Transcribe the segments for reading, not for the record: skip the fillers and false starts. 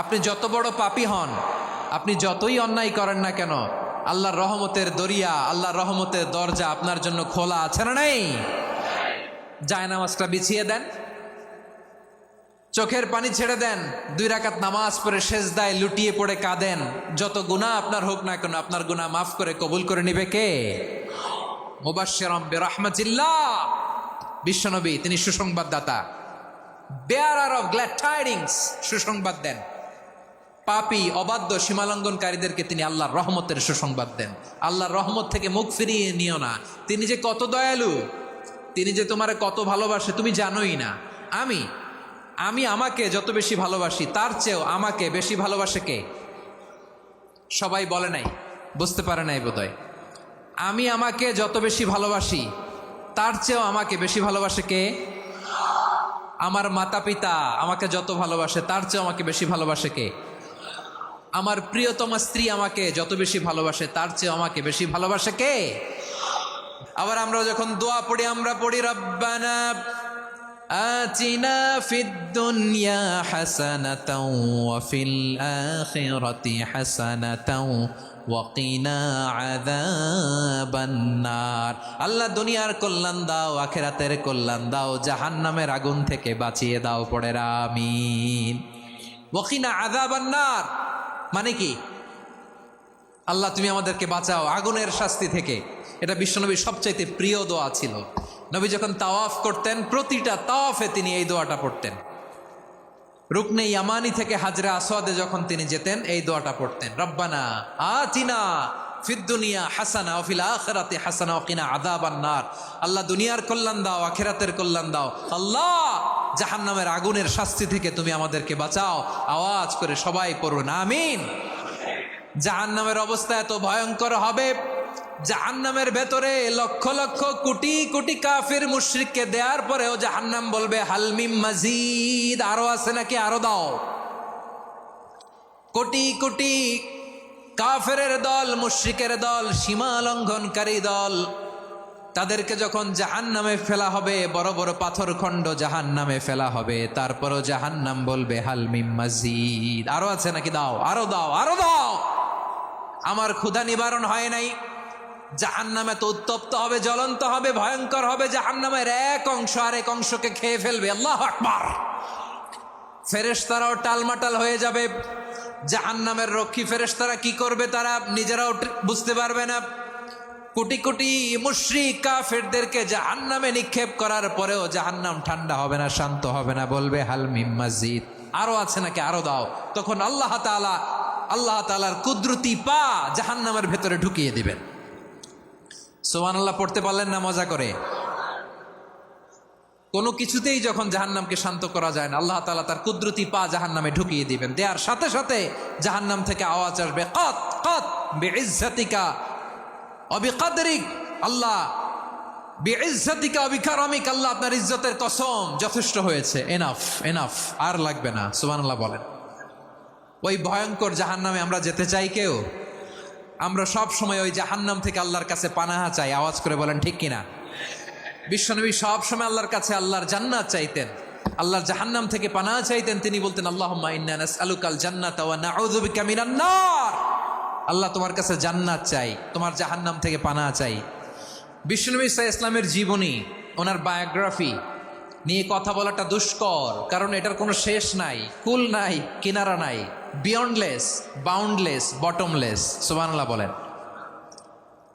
আপনি যত বড় পাপী হন, আপনি যতই অন্যায় করেন না কেন, আল্লাহর রহমতের দরিয়া, আল্লাহর রহমতের দরজা আপনার জন্য খোলা আছে না নেই? জায়নামাজটা বিছিয়ে দেন, চোখের পানি ছেড়ে দেন, 2 রাকাত নামাজ পড়ে সেজদায় লুটিয়ে পড়ে কাঁদেন। যত গুনাহ আপনার হোক না কেন, আপনার গুনাহ মাফ করে কবুল করে নিবে কে? মুবাশশিরাম বিরহমাতিল্লাহ, বিশ্বনবী তিনি সুসংবাদদাতা, বেয়ারার অফ গ্ল্যাড টাইডিংস, সুসংবাদ দেন। পাপী অবাধ্য সীমালঙ্ঘনকারীদেরকে তিনি আল্লাহর রহমতের সুসংবাদ দেন। আল্লাহর রহমত থেকে মুখ ফিরিয়ে নিও না। তিনি যে কত দয়ালু, তিনি যে তোমারে কত ভালোবাসে তুমি জানোই না। আমি আমাকে যত বেশি ভালোবাসি তার চেয়েও আমাকে বেশি ভালোবাসে কে? সবাই বলে নাই, বুঝতে পারে নাই বোধহয়। আমি আমাকে যত বেশি ভালোবাসি তার চেয়েও আমাকে বেশি ভালোবাসে কে? আমার মাতা পিতা আমাকে যত ভালোবাসে তার চেয়েও আমাকে বেশি ভালোবাসে কে? আমার প্রিয়তমা স্ত্রী আমাকে যত বেশি ভালোবাসে তার চেয়েও আমাকে বেশি ভালোবাসে কে? আবার আমরা যখন দোয়া পড়ি, আমরা পড়ি রব্বানা আতিনা ফিদ দুনিয়া হাসানাতাও ওয়া ফিল আখিরাতি হাসানাতাও ওয়া কিনা আযাবান নার। আল্লাহ দুনিয়ার কল্যাণ দাও, আখিরাতের কল্যাণ দাও, জাহান্নামের আগুন থেকে বাঁচিয়ে দাও। পড়ে আমিন। ওয়া কিনা আযাবান নার মানে কি? আল্লাহ তুমি আমাদেরকে বাঁচাও আগুনের শাস্তি থেকে। এটা বিশ্বনবীর সবচাইতে প্রিয় দোয়া ছিল। নবী যখন তাওয়াফ করতেন, প্রতিটা তাওয়াফে তিনি এই দোয়াটা পড়তেন। রুকনে ইয়ামানি থেকে হাজরে আসওয়াদে যখন তিনি যেতেন, এই দোয়াটা পড়তেন, রব্বানা আতিনা ফিদ দুনিয়া হাসানা ওয়া ফিল আখিরাতি হাসানা ওয়া কিনা আযাবান নার। আল্লাহ দুনিয়ার কল্যাণ দাও, আখিরাতের কল্যাণ দাও। আল্লাহ জাহান্নামের আগুনের শাস্তি থেকে তুমি আমাদেরকে বাঁচাও। আওয়াজ করে সবাই পড়ুন আমিন। জাহান্নামের অবস্থা এত ভয়ঙ্কর হবে, জাহান্নামের ভেতরে লক্ষ লক্ষ কোটি কোটি কাফির মুশরিককে দেওয়ার পরেও জাহান্নাম বলবে হালমিম মাজিদ, আরো আছে নাকি, আরো দাও। কোটি কোটি কাফেরের দল, মুশরিকের দল, সীমা লঙ্ঘনকারী দল, তাদেরকে যখন জাহান্নামে ফেলা হবে, বড় বড় পাথরখণ্ড জাহান্নামে ফেলা হবে, তারপরও জাহান্নাম বলবে হালমিম মাজিদ, আরো আছে নাকি, দাও, আরো দাও, আরো দাও। আমার ক্ষুধা নিবারণ হয় নাই। জাহান্নামে তো উত্তপ্ত হবে, জ্বলন্ত হবে, ভয়ঙ্কর হবে। জাহান্নামের এক অংশ আরেক অংশকে খেয়ে ফেলবে। আল্লাহু আকবার। ফেরেশতারাও টালমাটাল হয়ে যাবে। জাহান্নামের রক্ষী ফেরেশতারা কি করবে তারা নিজেরাও বুঝতে পারবে না। কোটি কোটি মুশরিক কাফেরদেরকে জাহান্নামে নিক্ষেপ করার পরেও জাহান্নাম ঠান্ডা হবে না, শান্ত হবে না, বলবে হাল মিম মাজিদ, আরো আছে নাকি, আরো দাও। তখন আল্লাহ তাআলার কুদরতি পা জাহান্নামের ভেতরে ঢুকিয়ে দিবেন। সুবহানাল্লাহ পড়তে পারলেন না মজা করে? কোনো কিছুতেই যখন জাহান্নামকে শান্ত করা যায় না, আল্লাহ তাআলা তার কুদরতি পা জাহান্নামে ঢুকিয়ে দিবেন। দেওয়ার সাথে সাথে জাহান্নাম থেকে আওয়াজ আসবে, কাত কাত বিইজ্জাতিকা ওয়া বিকদরিক, আল্লাহ বিইজ্জাতিকা ওয়া বিকারামিক, আল্লাহ আপনার ইজ্জতের কসম, যথেষ্ট হয়েছে, এনাফ এনাফ, আর লাগবে না। সুবহানাল্লাহ বলেন। ওই ভয়ঙ্কর জাহান্নামে আমরা যেতে চাই কেউ? আমরা সব সময় ওই জাহান্নাম থেকে আল্লাহর কাছে পানাহা চাই। আওয়াজ করে বলেন ঠিক কিনা? বিশ্বনবী সব সময় আল্লাহর কাছে আল্লাহর জান্নাত চাইতেন, আল্লাহর জাহান্নাম থেকে পানাহা চাইতেন। তিনি বলতেন আল্লাহুম্মা ইন্না নাসআলুকাল জান্নাতা ওয়া নাউযু বিকা মিনান নার। আল্লাহ তোমার কাছে জান্নাত চাই, তোমার জাহান্নাম থেকে পানাহা চাই। বিশ্বনবী সাল্লাল্লাহু আলাইহি ইসলামের জীবনী, ওনার বায়োগ্রাফি নিয়ে কথা বলাটা দুষ্কর, কারণ এটার কোনো শেষ নাই, কুল নাই, কিনারা নাই, বিয়ন্ডলেস, বাউন্ডলেস, বটমলেস। সুবহানাল্লাহ বলেন।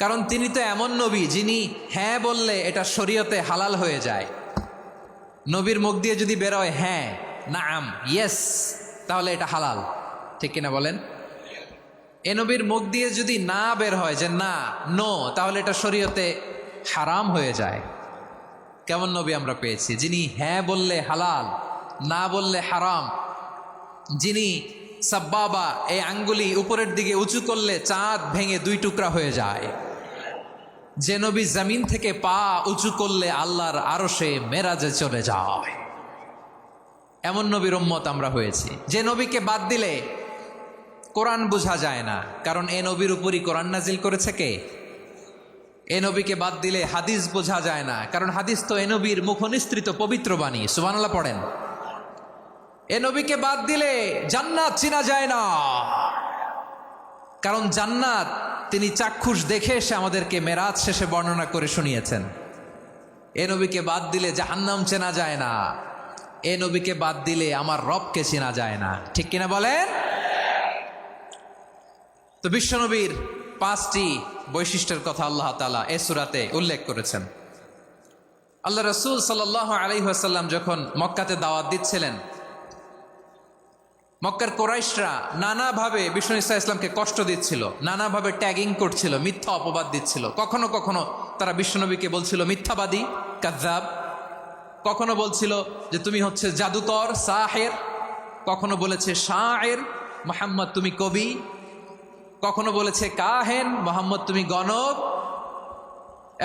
কারণ তিনি তো এমন নবী যিনি হ্যাঁ বললে এটা শরীয়তে হালাল হয়ে যায়। নবীর মুখ দিয়ে যদি বেরোয় হ্যাঁ, নাম, ইয়েস, তাহলে এটা হালাল, ঠিক কিনা বলেন? এ নবীর মুখ দিয়ে যদি না বের হয় যে না, নো, তাহলে এটা শরীয়তে হারাম হয়ে যায়। কেমন নবী আমরা পেয়েছি, যিনি হ্যাঁ বললে হালাল, না বললে হারাম, যিনি সাব্বাবা, এই আঙ্গুলি উপরের দিকে উঁচু করলে চাঁদ ভেঙে 2 টুকরা হয়ে যায়, যে নবী জমিন থেকে পা উঁচু করলে আল্লাহর আরশে মেরাজে চলে যায়, এমন নবীর উম্মত আমরা হয়েছি। যে নবীকে বাদ দিলে কোরআন বোঝা যায় না, কারণ এ নবীর উপরই কোরআন নাজিল করেছে কে? এ নবীকে বাদ দিলে হাদিস বোঝা যায় না, কারণ হাদিস তো এ নবীর মুখনিসৃত পবিত্র বাণী। সুবহানাল্লাহ পড়েন। এ নবীকে বাদ দিলে জান্নাত চিনা যায় না। কারণ জান্নাত তিনি চাক্ষুষ দেখে এসে আমাদেরকে মেরাজ শেষে বর্ণনা করে শুনিয়েছেন। এ নবীকে বাদ দিলে জাহান্নাম চেনা যায় না। এ নবীকে বাদ দিলে আমার রবকে চেনা যায় না। ঠিক কিনা বলেন? তো বিশ্বনবীর 5টি বৈশিষ্ট্যের কথা আল্লাহ তাআলা এই সূরাতে উল্লেখ করেছেন। আল্লাহ রাসূল সাল্লাল্লাহু আলাইহি ওয়াসাল্লাম যখন মক্কাতে দাওয়াত দিচ্ছিলেন, মক্কার কোরাইশরা নানাভাবে বিষ্ণু ঈসা ইসলামকে কষ্ট দিচ্ছিল, নানাভাবে ট্যাগিং করছিল, মিথ্যা অপবাদ দিচ্ছিল। কখনো কখনো তারা বিশ্বনবীকে বলছিল মিথ্যাবাদী, কাযযাব। কখনো বলছিল যে তুমি হচ্ছে জাদুকর, সাহের। কখনো বলেছে শায়ের, মুহাম্মদ তুমি কবি। কখনো বলেছে কাহেন, মুহাম্মদ তুমি গণক।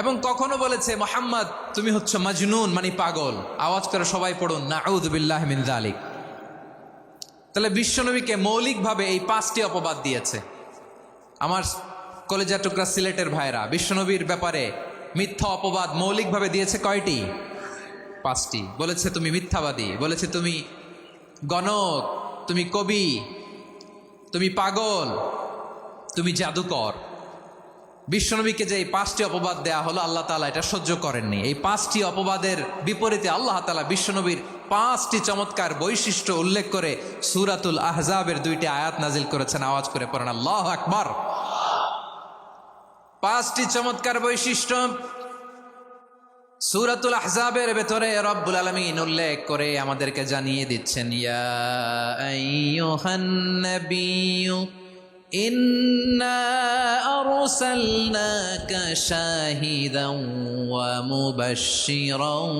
এবং কখনো বলেছে মুহাম্মদ তুমি হচ্ছে মাজনুন, মানে পাগল। আওয়াজ করে সবাই পড়ুন নাউযু বিল্লাহি মিন যালিক। তাহলে বিশ্বনবীকে মৌলিকভাবে এই 5টি অপবাদ দিয়েছে। আমার কলেজা টুকরা সিলেটের ভাইরা, বিশ্বনবীর ব্যাপারে মিথ্যা অপবাদ মৌলিকভাবে দিয়েছে কয়টি? 5টি। বলেছে তুমি মিথ্যাবাদী, বলেছে তুমি গণক, তুমি কবি, তুমি পাগল, তুমি জাদুকর। বিশ্বনবীকে যে এই 5টি অপবাদ দেয়া হলো, আল্লাহ তাআলা এটা সহ্য করেননি। এই 5টি অপবাদের বিপরীতে আল্লাহ তাআলা বিশ্বনবীর 5টি চমৎকার বৈশিষ্ট্য উল্লেখ করে সূরাতুল আহজাবের 2টি আয়াত নাজিল করেছেন। আওয়াজ করে পড়েন আল্লাহু আকবার। 5টি চমৎকার বৈশিষ্ট্য সূরাতুল আহজাবের ভেতরে রব্বুল আলামিন উল্লেখ করে আমাদেরকে জানিয়ে দিচ্ছেন, ইয়া আইয়ুহান নাবিয়্যু ইন্না আরসালনাকা শাহিদান ওয়া মুবাশশিরান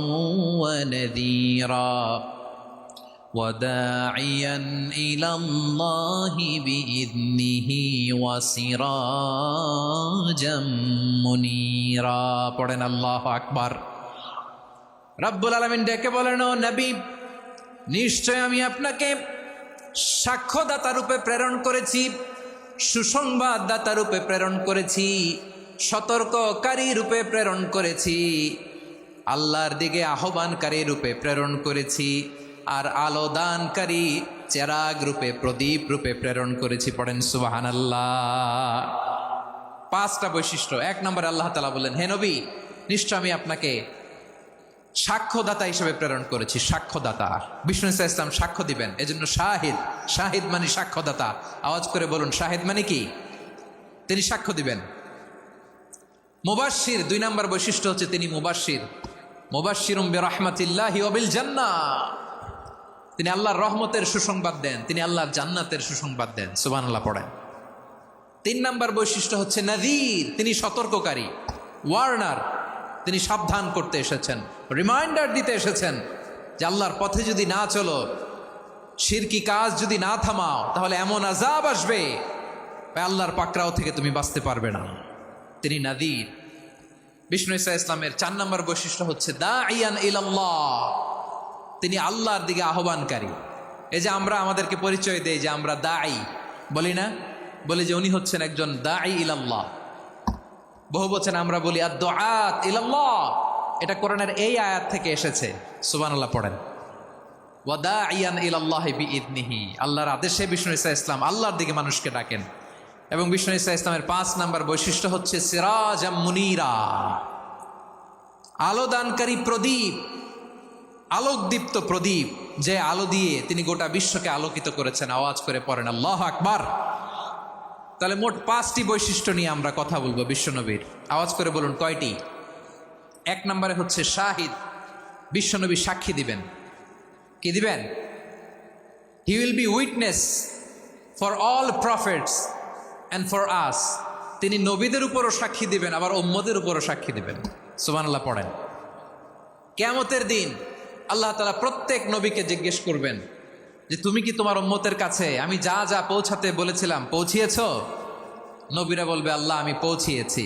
ওয়া নাযীরা ওয়া দাঈয়ান ইলাল্লাহি বিইذনিহি ওয়া সিরাজাম মুনীরা। পড়েন আল্লাহু আকবার। রব্বুল আলামিন ডেকে বলেন, ও নবী, নিশ্চয় আমি আপনাকে সাক্ষ্যদাতা রূপে প্রেরণ করেছি, সুসংবাদদাতা রূপে প্রেরণ করেছি, সতর্ককারী রূপে প্রেরণ করেছি, আল্লাহর দিকে আহ্বানকারী রূপে প্রেরণ করেছি, আর আলো দানকারী চেরাগ রূপে, প্রদীপ রূপে প্রেরণ করেছি। পড়েন সুবহানাল্লাহ। 5টা বৈশিষ্ট্য। 1 নম্বরে আল্লাহ তাআলা বললেন, হে নবী, নিশ্চয় আমি আপনাকে সাক্ষ্যদাতা হিসেবে প্রেরণ করেছি। সাক্ষ্যদাতা, বিষ্ণু ঈসা ইসলাম সাক্ষ্য দিবেন, এজন্য শাহিদ। শাহিদ মানে সাক্ষ্যদাতা। আওয়াজ করে বলুন, শাহিদ মানে কি? তিনি সাক্ষ্য দিবেন। মুবাশশির, 2 নম্বর বৈশিষ্ট্য হচ্ছে তিনি মুবাশশির। মুবাশশিরুম বিরাহমাতিল্লাহি ওয়া বিল জান্নাহ। তিনি আল্লাহর রহমতের সুসংবাদ দেন, তিনি আল্লাহর জান্নাতের সুসংবাদ দেন। সুবহানাল্লাহ পড়েন। 3 নম্বর বৈশিষ্ট্য হচ্ছে নাযীর, তিনি সতর্ককারী, ওয়ার্নার। তিনি সাবধান করতে এসেছেন, রিমাইন্ডার দিতে এসেছেন যে আল্লাহর পথে যদি না চলো, শিরকি কাজ যদি না থামাও, তাহলে এমন আযাব আসবে আল্লাহর পাকড়াও থেকে তুমি বাঁচতে পারবে না। তিনি নাযীর। বিষ্ণু ঈসা ইসলামের 4 নম্বর বৈশিষ্ট্য হচ্ছে দাঈয়ান ইলাল্লাহ, তিনি আল্লাহর দিকে আহ্বানকারী। এই যে আমরা আমাদেরকে পরিচয় দেই যে আমরা দাঈ, বলি না? বলি যে উনি হচ্ছেন একজন দাঈ ইলাল্লাহ। বহু বচন আমরা বলি আদ-দুআত ইলাল্লাহ। এটা কোরআনের এই আয়াত থেকে এসেছে। সুবহানাল্লাহ পড়েন। ওয়া দাঈয়ান ইলাল্লাহি বিইذনিহি, আল্লাহর আদেশে বিষ্ণু ঈসা ইসলাম আল্লাহর দিকে মানুষকে ডাকেন। এবং বিষ্ণু ঈসা ইসলামের 5 নম্বর বৈশিষ্ট্য হচ্ছে সিরাজাম মুনীরা, আলো দানকারী প্রদীপ, আলোকদীপ্ত প্রদীপ, যে আলো দিয়ে তিনি গোটা বিশ্বকে আলোকিত করেছেন। আওয়াজ করে পড়েন আল্লাহু আকবার। তাহলে মোট 5টি বৈশিষ্ট্য নিয়ে আমরা কথা বলবো বিশ্বনবীর। আওয়াজ করে বলুন কয়টি? 1 নম্বরে হচ্ছে শাহিদ, বিশ্বনবী সাক্ষী দিবেন। কি দিবেন? He will be witness for all prophets and for us. তিনি নবীদের উপরও সাক্ষী দিবেন, আবার উম্মতের উপরও সাক্ষী দিবেন। সুবহানাল্লাহ পড়েন। কিয়ামতের দিন আল্লাহ তাআলা প্রত্যেক নবীকে জিজ্ঞেস করবেন যে তুমি কি তোমার উম্মতের কাছে আমি যা যা পৌঁছাতে বলেছিলাম পৌঁছিয়েছ? নবীরা বলবে আল্লাহ আমি পৌঁছিয়েছি।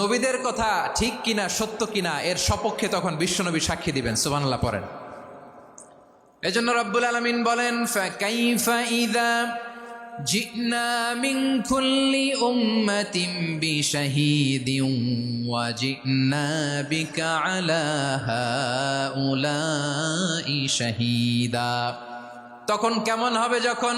নবীদের কথা ঠিক কিনা, সত্য কিনা, এর সপক্ষে তখন বিশ্বনবী সাক্ষী দিবেন। সুবহানাল্লাহ পড়েন। এজন্য রব্বুল আলামিন বলেন, ফাকাইফা ইযা জি'না মিন কুল্লি উম্মাতিন বিশাহীদিন ওয়া জি'না বিকা আলা হাউলাই শাহীদা। তখন কেমন হবে যখন